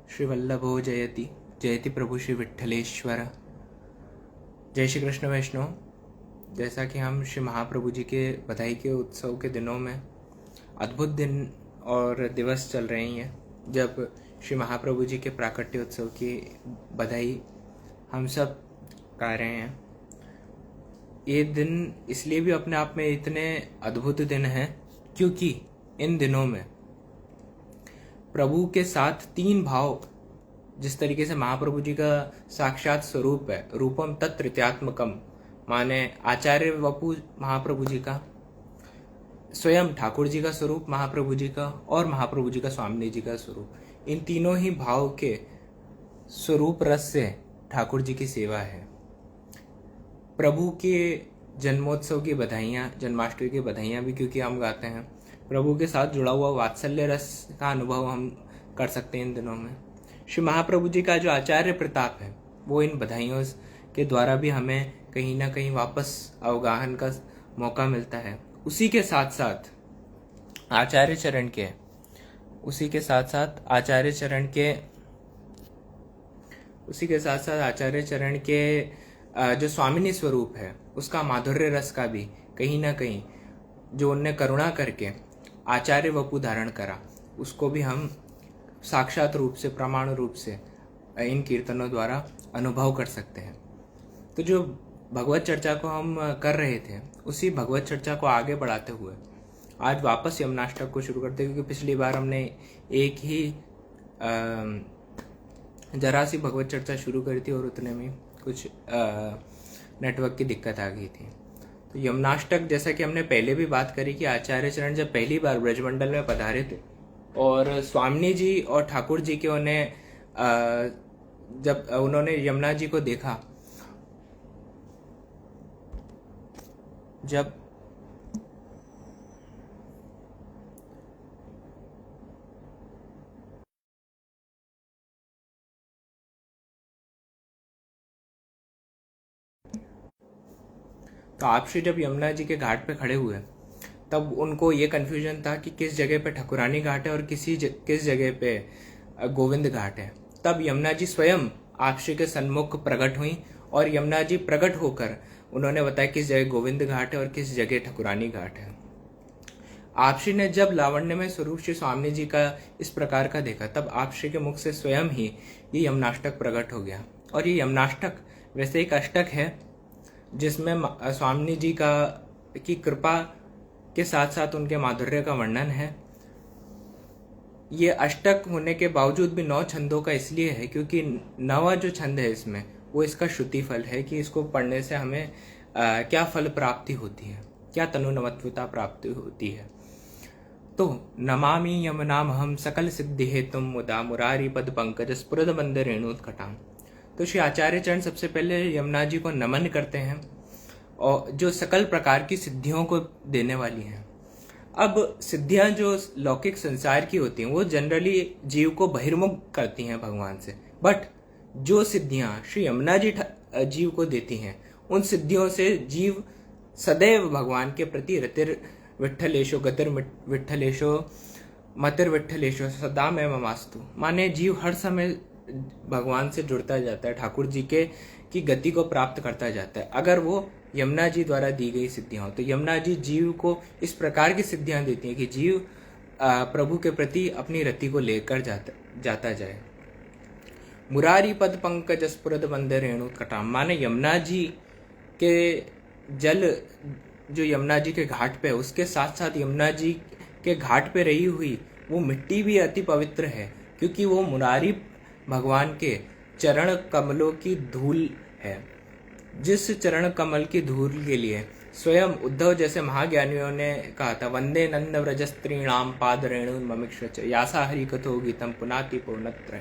श्री वल्लभो जयति जयति प्रभु श्री विठ्ठलेश्वर। जय श्री कृष्ण वैष्णव। जैसा कि हम श्री महाप्रभु जी के बधाई के उत्सव के दिनों में अद्भुत दिन और दिवस चल रहे हैं, जब श्री महाप्रभु जी के प्राकट्य उत्सव की बधाई हम सब गा रहे हैं। ये दिन इसलिए भी अपने आप में इतने अद्भुत दिन हैं क्योंकि इन दिनों में प्रभु के साथ तीन भाव, जिस तरीके से महाप्रभु जी का साक्षात स्वरूप है, रूपम तत्तृतीयात्मकम, माने आचार्य वपु महाप्रभु जी का, स्वयं ठाकुर जी का स्वरूप महाप्रभु जी का, और महाप्रभु जी का स्वामी जी का स्वरूप, इन तीनों ही भाव के स्वरूप रस से ठाकुर जी की सेवा है। प्रभु के जन्मोत्सव की बधाइयाँ, जन्माष्टमी की बधाइयाँ भी क्योंकि हम गाते हैं। प्रभु के साथ जुड़ा हुआ वात्सल्य रस का अनुभव हम कर सकते हैं इन दिनों में। श्री महाप्रभु जी का जो आचार्य प्रताप है वो इन बधाइयों के द्वारा भी हमें कहीं ना कहीं वापस अवगाहन का मौका मिलता है। उसी के साथ साथ आचार्य चरण के जो स्वामिनी स्वरूप है उसका माधुर्य रस का भी कहीं ना कहीं, जो उनने करुणा करके आचार्य वपु धारण करा, उसको भी हम साक्षात रूप से, प्रमाण रूप से इन कीर्तनों द्वारा अनुभव कर सकते हैं। तो जो भगवत चर्चा को हम कर रहे थे, उसी भगवत चर्चा को आगे बढ़ाते हुए आज वापस यमुनाष्टक को शुरू करते हैं, क्योंकि पिछली बार हमने एक ही जरा सी भगवत चर्चा शुरू करी थी और उतने में कुछ नेटवर्क की दिक्कत आ गई थी। तो यमुनाष्टक, जैसा कि हमने पहले भी बात करी कि आचार्य चरण जब पहली बार ब्रजमंडल में पधारे थे और स्वामी जी और ठाकुर जी के जब उन्होंने यमुना जी को देखा, जब तो आप श्री जब यमुना जी के घाट पे खड़े हुए तब उनको ये कन्फ्यूजन था कि किस जगह पे ठकुरानी घाट है और किस जगह पे गोविंद घाट है। तब यमुना जी स्वयं आप श्री के सन्मुख प्रकट हुई और यमुना जी प्रकट होकर उन्होंने बताया किस जगह गोविंद घाट है और किस जगह ठकुरानी घाट है। आप श्री ने जब लावण्य में स्वरूप श्री स्वामी जी का इस प्रकार का देखा, तब आप श्री के मुख से स्वयं ही ये यमुनाष्टक प्रकट हो गया। और ये यमुनाष्टक वैसे एक अष्टक है जिसमें स्वामी जी की कृपा के साथ साथ उनके माधुर्य का वर्णन है। ये अष्टक होने के बावजूद भी 9 छंदों का इसलिए है क्योंकि 9वां जो छंद है इसमें वो इसका श्रुति फल है कि इसको पढ़ने से हमें क्या फल प्राप्ति होती है, क्या तनुनवत्वता प्राप्ति होती है। तो नमामि यमुनामहं सकल सिद्धि हेतुम मुदा मुरारी पद पंकज स्फुरद बंद रेणुत्कटाम। तो श्री आचार्य चरण सबसे पहले यमुना जी को नमन करते हैं और जो सकल प्रकार की सिद्धियों को देने वाली हैं। अब सिद्धियां जो लौकिक संसार की होती हैं वो जनरली जीव को बहिर्मुख करती हैं भगवान से, बट जो सिद्धियां श्री यमुना जी जीव को देती हैं उन सिद्धियों से जीव सदैव भगवान के प्रति रतिर विठ्ठलेशो गतिर विठ्ठलेशो मतिर विठ्ठलेशो सदा में ममास्तु, माने जीव हर समय भगवान से जुड़ता जाता है, ठाकुर जी की गति को प्राप्त करता जाता है अगर वो यमुना जी द्वारा दी गई सिद्धियां हो। तो यमुना जी जीव को इस प्रकार की सिद्धियां देती हैं कि जीव प्रभु के प्रति अपनी रति को लेकर जाता जाए। मुरारी पद पंकज स्फुरद बंद रेणुत्कटाम, माने यमुना जी के जल जो यमुना जी के घाट पे, उसके साथ साथ यमुना जी के घाट पे रही हुई वो मिट्टी भी अति पवित्र है क्योंकि वो मुरारी भगवान के चरण कमलों की धूल है। जिस चरण कमल की धूल के लिए स्वयं उद्धव जैसे महाज्ञानियों ने कहा था, वंदे नंद व्रज स्त्रीणाम पाद रेणु ममिक्ष यासा हरि कथो गीतम पुनाति पूर्णत्र।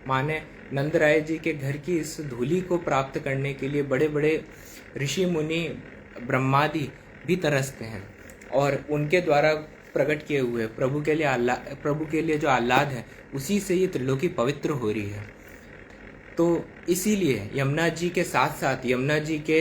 माने नंद राय जी के घर की इस धूली को प्राप्त करने के लिए बड़े बड़े ऋषि मुनि ब्रह्मादि भी तरसते हैं और उनके द्वारा प्रकट किए हुए प्रभु के लिए जो आह्लाद है उसी से ये त्रिलोकी पवित्र हो रही है। तो इसीलिए यमुना जी के साथ साथ यमुना जी के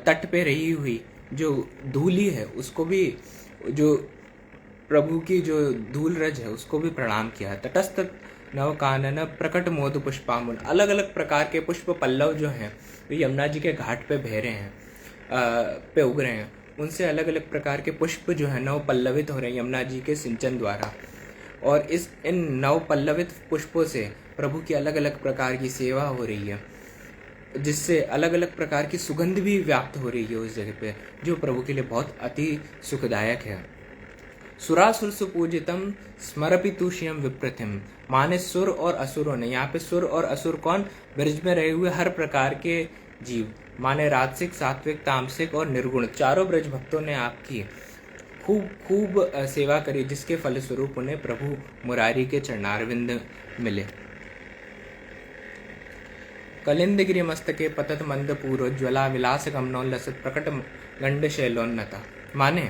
तट पे रही हुई जो धूली है उसको भी, जो प्रभु की जो धूल रज है उसको भी प्रणाम किया। तटस्थ नव कानन प्रकट मोद पुष्पामुन। अलग अलग प्रकार के पुष्प पल्लव जो हैं वो यमुना जी के घाट पे बह रहे हैं, पे उग रहे हैं। उनसे अलग अलग प्रकार के पुष्प जो है नव पल्लवित हो रहे हैं यमुना जी के सिंचन द्वारा। और इन नव पल्लवित पुष्पों से प्रभु की अलग अलग प्रकार की सेवा हो रही है, जिससे अलग अलग प्रकार की सुगंध भी व्याप्त हो रही है उस जगह पे, जो प्रभु के लिए बहुत अति सुखदायक है। सुरासुर सुपूजितम स्मरपि तुष्यम विप्रतिम। माने सुर और असुरों ने, यहाँ पे सुर और असुर कौन? ब्रज में रहे हुए हर प्रकार के जीव, माने राजसिक, सात्विक, तामसिक और निर्गुण, चारों ब्रज भक्तों ने आपकी खूब खूब सेवा करी, जिसके फलस्वरूप उन्हें प्रभु मुरारी के चरणारविंद मिले। कलिंदगिरि मस्तके पतत मंद पूर्वज्वला विलास गमनोल्लसित प्रकट गंड शैलोन्नता। माने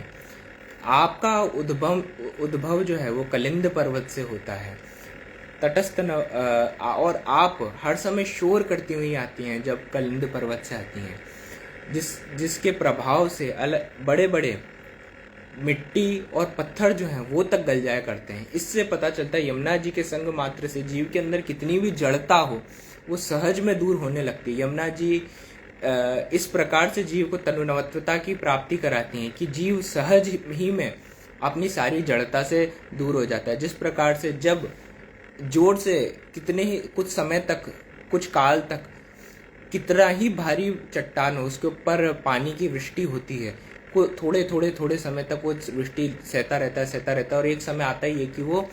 आपका उद्भव जो है वो कलिंद पर्वत से होता है, तटस्थ और आप हर समय शोर करती हुई आती हैं जब कलिंद पर्वत से आती हैं, जिसके प्रभाव से बड़े बड़े मिट्टी और पत्थर जो हैं वो तक गल जाया करते हैं। इससे पता चलता है यमुना जी के संग मात्र से जीव के अंदर कितनी भी जड़ता हो वो सहज में दूर होने लगती है। यमुना जी इस प्रकार से जीव को तनुनवत्वता की प्राप्ति कराती हैं कि जीव सहज ही में अपनी सारी जड़ता से दूर हो जाता है। जिस प्रकार से जब जोर से कितने ही कुछ समय तक, कुछ काल तक कितना ही भारी चट्टान हो उसके ऊपर पानी की वृष्टि होती है, को थोड़े समय तक वो वृष्टि सहता रहता है और एक समय आता ही है कि वो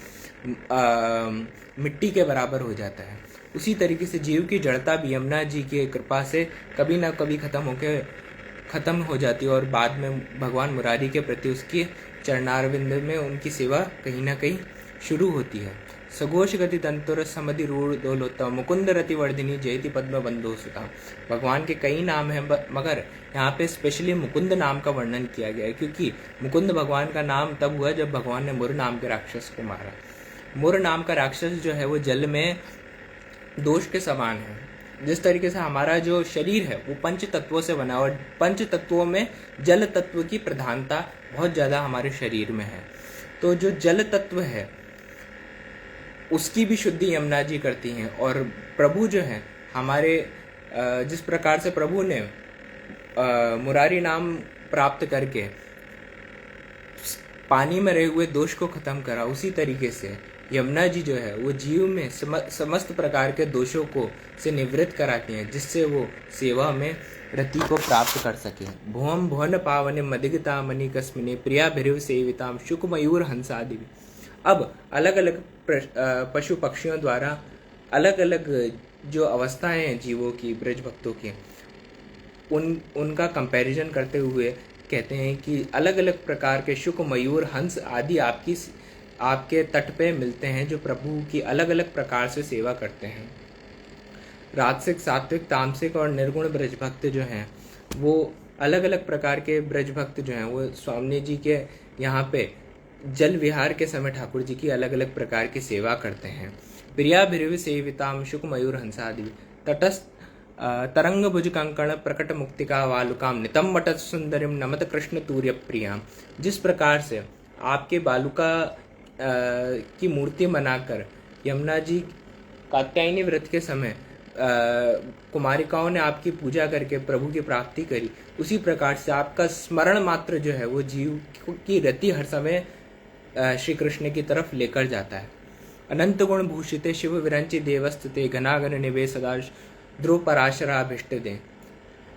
मिट्टी के बराबर हो जाता है। उसी तरीके से जीव की जड़ता भी यमुना जी की कृपा से कभी ना कभी खत्म हो जाती है और बाद में भगवान मुरारी के प्रति उसकी चरणारविंद में उनकी सेवा कहीं ना कहीं शुरू होती है। सघोष गति तंतुर समधि रूढ़ दोलोत्तम मुकुंद रति वर्धिनी जयति पद्म बंधो सुता। भगवान के कई नाम हैं, मगर यहाँ पे स्पेशली मुकुंद नाम का वर्णन किया गया है, क्योंकि मुकुंद भगवान का नाम तब हुआ जब भगवान ने मुर नाम के राक्षस को मारा। मुर नाम का राक्षस जो है वो जल में दोष के समान है। जिस तरीके से हमारा जो शरीर है वो पंच तत्वों से बना, और पंच तत्वों में जल तत्व की प्रधानता बहुत ज्यादा हमारे शरीर में है। तो जो जल तत्व है उसकी भी शुद्धि यमुना जी करती हैं। और प्रभु जो है हमारे, जिस प्रकार से प्रभु ने मुरारी नाम प्राप्त करके पानी में रहे हुए दोष को खत्म करा, उसी तरीके से यमुना जी जो है वो जीव में समस्त प्रकार के दोषों को से निवृत्त कराती हैं, जिससे वो सेवा में रति को प्राप्त कर सके। भुवम भुवन पावने मदिगता मणि कस्मिने प्रिया भिरिव सेविताम शुक मयूर हंसादि। अब अलग अलग पशु पक्षियों द्वारा अलग अलग जो अवस्थाएं हैं जीवों की, ब्रज भक्तों की, उनका कंपैरिजन करते हुए कहते हैं कि अलग अलग प्रकार के शुक मयूर हंस आदि आपके तट पे मिलते हैं, जो प्रभु की अलग अलग प्रकार से सेवा करते हैं। राजसिक, सात्विक, तामसिक और निर्गुण ब्रज भक्त जो हैं वो अलग अलग प्रकार के ब्रज भक्त जो हैं वो स्वामी जी के यहाँ पे जल विहार के समय ठाकुर जी की अलग अलग प्रकार की सेवा करते हैं। प्रिया भिरिव सेविताम शुक मयूर हंसादि तटस्थ तरंग भुज कंकण प्रकट मुक्तिका वालुकाम नितम मटत सुंदरिम नमत कृष्ण तूर्य प्रियाम। जिस प्रकार से आपके बालुका की मूर्ति बनाकर यमुना जी कात्यायनी व्रत के समय कुमारिकाओं ने आपकी पूजा करके प्रभु की प्राप्ति करी, उसी प्रकार से आपका स्मरण मात्र जो है वो जीव की रति हर समय श्री कृष्ण की तरफ लेकर जाता है। अनंत गुण भूषिते शिव विरंचि देवस्तुते घनाघन निवे सदा ध्रुव पराशराभिष्ट दे।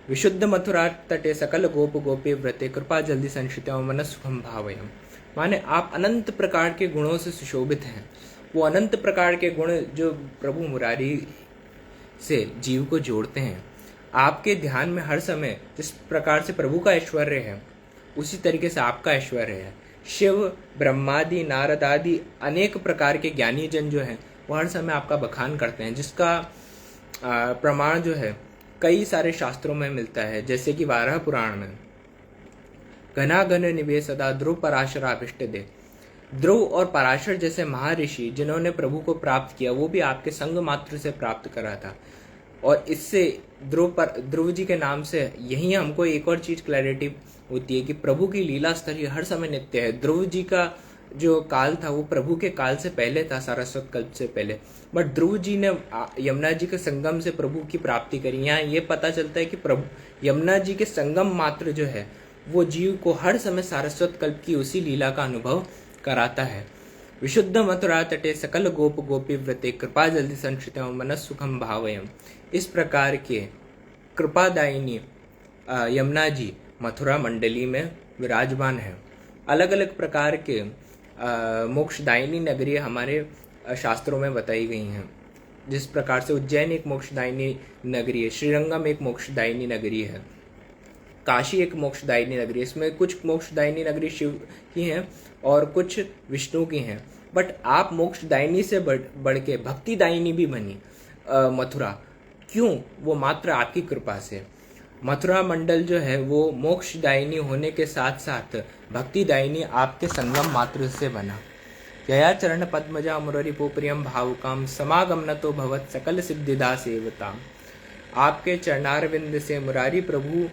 विशुद्ध मथुरा तटे सकल गोप गोपी व्रते कृपा जल्दी संशित मन सुखम भावयम। माने आप अनंत प्रकार के गुणों से सुशोभित हैं। वो अनंत प्रकार के गुण जो प्रभु मुरारी से जीव को जोड़ते हैं, आपके ध्यान में हर समय जिस प्रकार से प्रभु का ऐश्वर्य है उसी तरीके से आपका ऐश्वर्य है। शिव, ब्रह्मादि, नारद आदि अनेक प्रकार के ज्ञानी जन जो हैं वो हर समय आपका बखान करते हैं, जिसका प्रमाण जो है कई सारे शास्त्रों में मिलता है। जैसे कि वाराह पुराण में घना घन निवे सदा ध्रुव पराशराभिष्ट दे। ध्रुव और पराशर जैसे महर्षि जिन्होंने प्रभु को प्राप्त किया वो भी आपके संग मात्र से प्राप्त करा था। और इससे ध्रुव जी के नाम से यही हमको एक और चीज क्लैरिटी होती है कि प्रभु की लीला स्तरीय हर समय नित्य है। ध्रुव जी का जो काल था वो प्रभु के काल से पहले था, सारस्वत कल्प से पहले। बट ध्रुव जी ने यमुना जी के संगम से प्रभु की प्राप्ति करी। यहाँ ये पता चलता है कि प्रभु यमुना जी के संगम मात्र जो है वो जीव को हर समय सारस्वत कल्प की उसी लीला का अनुभव कराता है। विशुद्ध मथुरा तटे सकल गोप गोपी व्रते कृपा जल्दी संचित मनस सुखम भावयम। इस प्रकार के कृपादायिनी यमुना जी मथुरा मंडली में विराजमान है। अलग अलग प्रकार के मोक्षदायिनी नगरी हमारे शास्त्रों में बताई गई हैं। जिस प्रकार से उज्जैन एक मोक्षदायिनी नगरी है, श्रीरंगम एक मोक्षदायिनी नगरी है, काशी एक मोक्षदायिनी नगरी है। इसमें कुछ मोक्षदायिनी नगरी शिव की हैं और कुछ विष्णु की हैं। बट आप मोक्षदायिनी से बढ़ के भक्तिदायिनी भी बनी मथुरा। क्यों? वो मात्र आपकी कृपा से। मथुरा मंडल जो है वो मोक्षदायिनी होने के साथ साथ भक्तिदायिनी आपके संगम मात्र से बना। यया चरण पद्मजा मुररिपो प्रियम भावुकाम समागमनतो भवत सकल सिद्धिदा सेवताम। आपके चरणारविंद से मुरारी प्रभु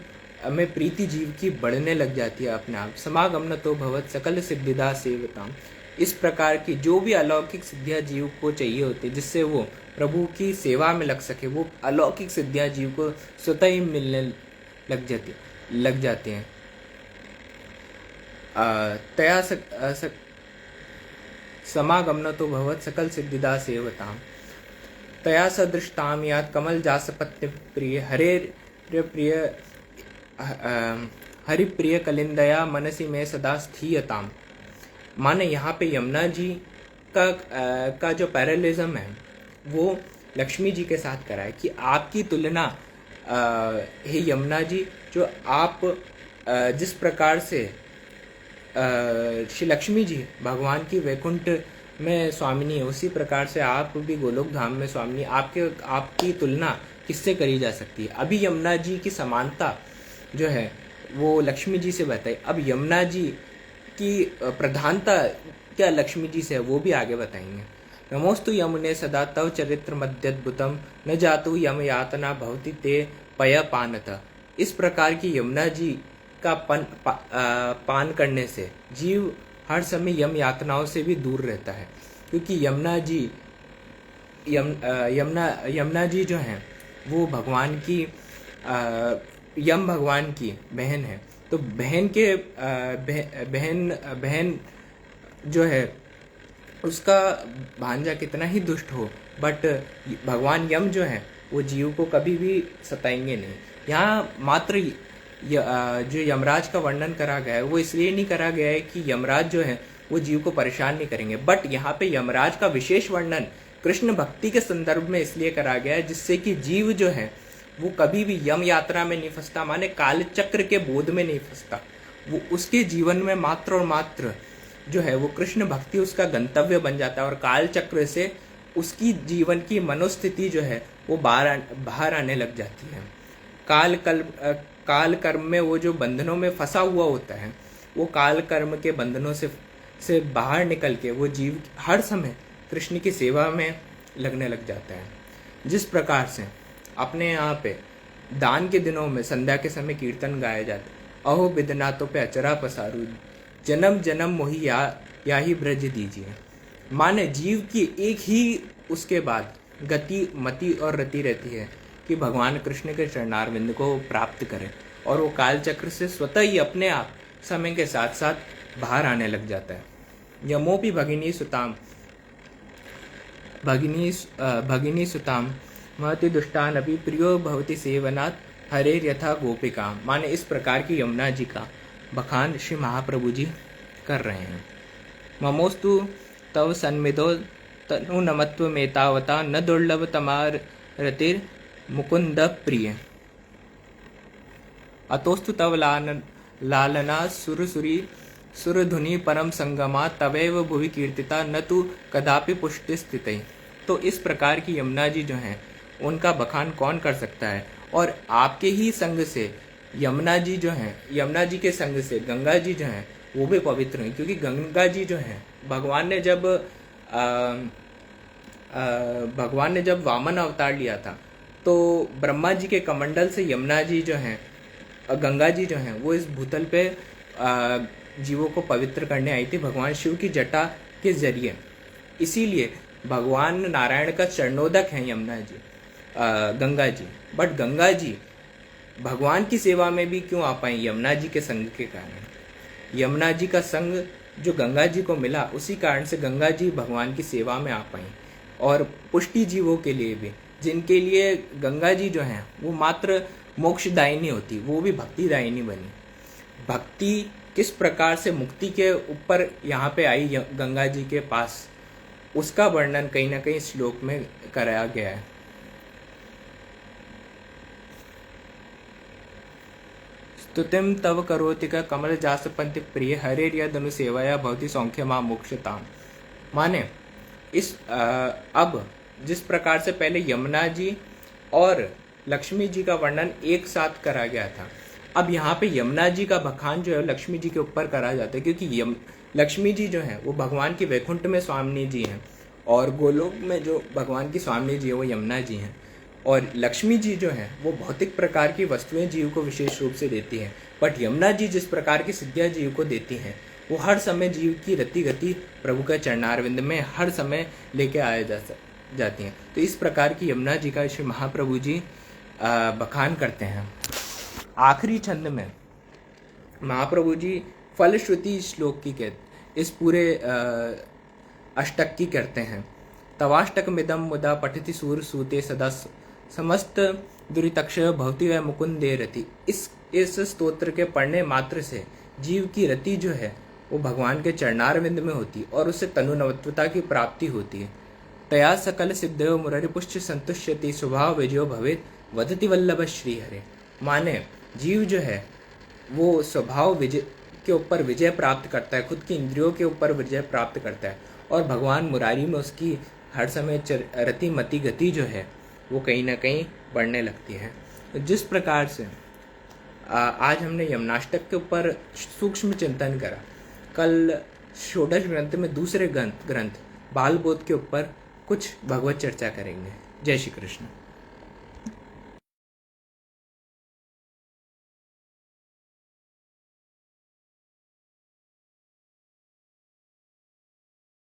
में प्रीति जीव की बढ़ने लग जाती है अपने आप। समागमनतो भवत सकल सिद्धिदा सेवताम। इस प्रकार की जो भी अलौकिक सिद्धियां जीव को चाहिए होती है जिससे वो प्रभु की सेवा में लग सके, वो अलौकिक सिद्धियां जीव को स्वतः ही मिलने लग जाती हैं। तया समागमनतो भवत सकल सिद्धिदा सेवताम। तया सदृष्टाम याद कमल जासपत्य प्रिय हरि प्रिय कलिंदया मनसी में सदा स्थीयताम। माने यहाँ पे यमुना जी का जो पैरेलिज्म है वो लक्ष्मी जी के साथ करा है कि आपकी तुलना हे यमुना जी, जो आप जिस प्रकार से श्री लक्ष्मी जी भगवान की वैकुंठ में स्वामिनी है, उसी प्रकार से आप भी गोलोक धाम में स्वामिनी। आपकी तुलना किससे करी जा सकती है? अभी यमुना जी की समानता जो है वो लक्ष्मी जी से बताई। अब यमुना जी की प्रधानता क्या लक्ष्मी जी से है वो भी आगे बताएंगे। नमोस्तु यमुने सदा तव चरित्र मध्यद्भुतम न जातु यम यातना भवति ते पय पानत। इस प्रकार की यमुना जी का पान करने से जीव हर समय यम यातनाओं से भी दूर रहता है, क्योंकि यमुना जी जो हैं वो भगवान की यम भगवान की बहन है। तो बहन जो है उसका भांजा कितना ही दुष्ट हो, बट भगवान यम जो है वो जीव को कभी भी सताएंगे नहीं। यहाँ मात्र जो यमराज का वर्णन करा गया है वो इसलिए नहीं करा गया है कि यमराज जो है वो जीव को परेशान नहीं करेंगे, बट यहाँ पे यमराज का विशेष वर्णन कृष्ण भक्ति के संदर्भ में इसलिए करा गया है जिससे कि जीव जो है वो कभी भी यम यात्रा में नहीं फंसता, माने काल चक्र के बोध में नहीं फंसता। वो उसके जीवन में मात्र और मात्र जो है वो कृष्ण भक्ति उसका गंतव्य बन जाता है और काल चक्र से उसकी जीवन की मनोस्थिति जो है वो बाहर आने लग जाती है। काल कर्म में वो जो बंधनों में फंसा हुआ होता है वो काल कर्म के बंधनों से बाहर निकल के वो जीव हर समय कृष्ण की सेवा में लगने लग जाता है। जिस प्रकार से अपने यहाँ पे दान के दिनों में संध्या के समय कीर्तन गाया जाता है, अहो बिदनातों पे अचरा पसारू जन्म जन्म मोही या ही ब्रज दीजिए। माने जीव की एक ही उसके बाद गति मति और रति रहती है कि भगवान कृष्ण के चरणारविंद को प्राप्त करे और वो काल चक्र से स्वतः ही अपने आप समय के साथ साथ बाहर आने लग जाता है। यमोपि भगिनी सुताम महति दुष्टान अभी प्रियो भवति सेवनात् हरेर यथा गोपिका। माने इस प्रकार की यमुना जी का बखान श्री महाप्रभु जी कर रहे हैं। ममोस्तु तव सन्मिदो तनु नमत्व मेतावता न दुर्लभ तमार रतिर मुकुंद प्रिय। अतोस्तु तव लालना सुरसुरी सुरधुनि परम संगमा तवैव भुवि कीर्तिता न तु कदापि पुष्टि स्थित। तो इस प्रकार की यमुना जी जो हैं उनका बखान कौन कर सकता है? और आपके ही संग से यमुना जी जो हैं, यमुना जी के संग से गंगा जी जो हैं वो भी पवित्र हैं, क्योंकि गंगा जी जो हैं भगवान ने जब वामन अवतार लिया था तो ब्रह्मा जी के कमंडल से यमुना जी जो हैं, गंगा जी जो हैं वो इस भूतल पे जीवों को पवित्र करने आई थी भगवान शिव की जटा के जरिए। इसीलिए भगवान नारायण का चरणोदक है यमुना जी, गंगा जी। बट गंगा जी भगवान की सेवा में भी क्यों आ पाई? यमुना जी के संग के कारण। यमुना जी का संग जो गंगा जी को मिला, उसी कारण से गंगा जी भगवान की सेवा में आ पाई। और पुष्टि जीवों के लिए भी, जिनके लिए गंगा जी जो हैं वो मात्र मोक्षदायिनी होती, वो भी भक्तिदायिनी बनी। भक्ति किस प्रकार से मुक्ति के ऊपर यहाँ पे आई गंगा जी के पास, उसका वर्णन कहीं ना कहीं श्लोक में कराया गया है। स्तुतिम तव करोति का कमल जासपंति प्रिय हरे यदनु सेवाया भवति सौख्य मां मोक्षताम। माने इस अब जिस प्रकार से पहले यमुना जी और लक्ष्मी जी का वर्णन एक साथ करा गया था, अब यहाँ पे यमुना जी का बखान जो है लक्ष्मी जी के ऊपर करा जाता है, क्योंकि लक्ष्मी जी जो है वो भगवान की वैकुंठ में स्वामिनी जी हैं और गोलोक में जो भगवान की स्वामिनी जी है वो यमुना जी हैं। और लक्ष्मी जी जो है वो भौतिक प्रकार की वस्तुएं जीव को विशेष रूप से देती हैं, बट यमुना जी जिस प्रकार की सिद्धियां जीव को देती हैं वो हर समय जीव की रति गति प्रभु का चरणारविंद में हर समय लेके आया जाती हैं। तो इस प्रकार की यमुना जी का श्री महाप्रभु जी बखान करते हैं। आखिरी छंद में महाप्रभु जी फलश्रुति श्लोक की कहते, इस पूरे अष्टक की करते हैं। तवाष्टक मिदम मुदा पठति सूर सूते सदा समस्त दुरितक्षय भवति व मुकुंदे रति। इस स्तोत्र के पढ़ने मात्र से जीव की रति जो है वो भगवान के चरणारविंद में होती और उससे तनुनवत्वता की प्राप्ति होती है। तया सकल सिद्धयो मुरारी पुष्ट संतुष्यति स्वभाव विजयो भवेत वदति वल्लभ श्री हरे। माने जीव जो है वो स्वभाव विजय के ऊपर विजय प्राप्त करता है, खुद की इंद्रियों के ऊपर विजय प्राप्त करता है और भगवान मुरारी में उसकी हर समय रति मति गति जो है वो कहीं ना कहीं बढ़ने लगती है। तो जिस प्रकार से आज हमने यमुनाष्टक के ऊपर सूक्ष्म चिंतन करा, कल षोडश ग्रंथ में दूसरे ग्रंथ बाल बोध के ऊपर कुछ भगवत चर्चा करेंगे। जय श्री कृष्ण।